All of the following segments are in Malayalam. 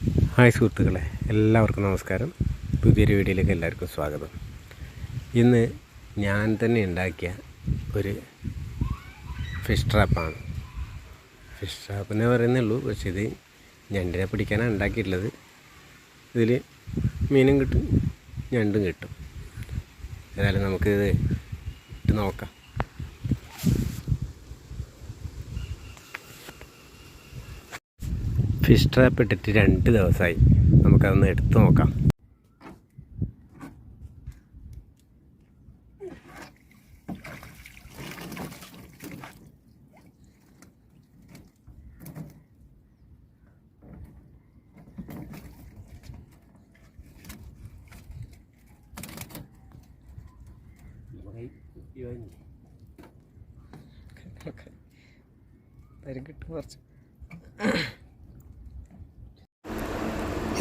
ഹായ് സുഹൃത്തുക്കളെ, എല്ലാവർക്കും നമസ്കാരം. പുതിയൊരു വീഡിയോയിലേക്ക് എല്ലാവർക്കും സ്വാഗതം. ഇന്ന് ഞാൻ തന്നെ ഉണ്ടാക്കിയ ഒരു ഫിഷ് ട്രാപ്പാണ്. ഫിഷ് ട്രാപ്പെന്നേ പറയുന്നുള്ളൂ, പക്ഷേ ഇത് ഞണ്ടിനെ പിടിക്കാനാണ് ഉണ്ടാക്കിയിട്ടുള്ളത്. ഇതിൽ മീനും കിട്ടും, ഞണ്ടും കിട്ടും. ഏതായാലും നമുക്കിത് ഇട്ട് നോക്കാം. ഫിഷ് ട്രാപ്പ് ഇട്ടിട്ട് 2 ദിവസമായി. നമുക്കതൊന്ന് എടുത്ത് നോക്കാം.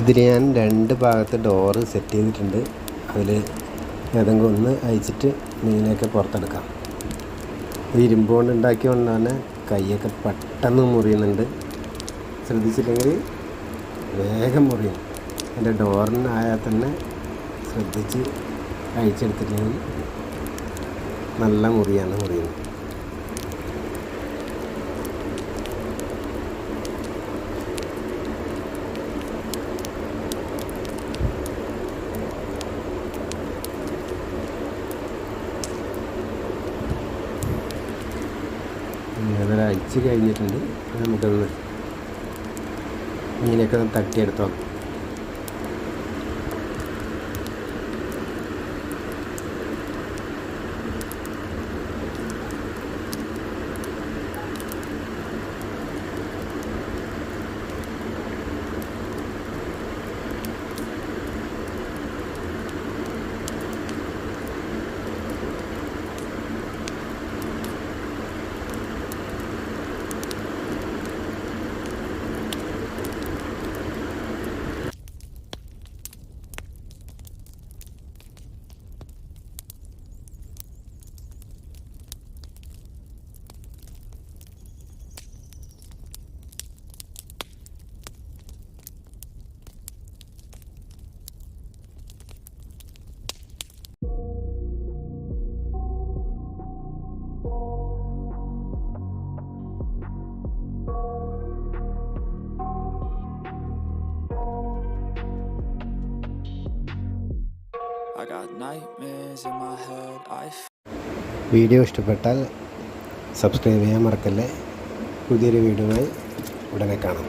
ഇതിൽ ഞാൻ 2 ഭാഗത്ത് ഡോറ് സെറ്റ് ചെയ്തിട്ടുണ്ട്. അതിൽ ഏതെങ്കിലും ഒന്ന് അയച്ചിട്ട് മീനൊക്കെ പുറത്തെടുക്കാം. ഇത് ഇരുമ്പ് കൊണ്ട് ഉണ്ടാക്കിയതുകൊണ്ടാണ് കൈയൊക്കെ പെട്ടെന്ന് മുറിയുന്നുണ്ട്. ശ്രദ്ധിച്ചില്ലെങ്കിൽ വേഗം മുറിയും. എൻ്റെ ഡോറിനായാൽ തന്നെ ശ്രദ്ധിച്ച് അയച്ചെടുത്തില്ലെങ്കിൽ നല്ല മുറിയാണ് മുറിയുന്നത്. അതൊരു അയച്ച് കഴിഞ്ഞിട്ടുണ്ട്. നമുക്കൊന്ന് മീനൊക്കെ ഒന്ന് തട്ടിയെടുത്തോ. വീഡിയോ ഇഷ്ടപ്പെട്ടാൽ സബ്സ്ക്രൈബ് ചെയ്യാൻ മറക്കല്ലേ. പുതിയൊരു വീഡിയോയുമായി ഉടനെ കാണാം.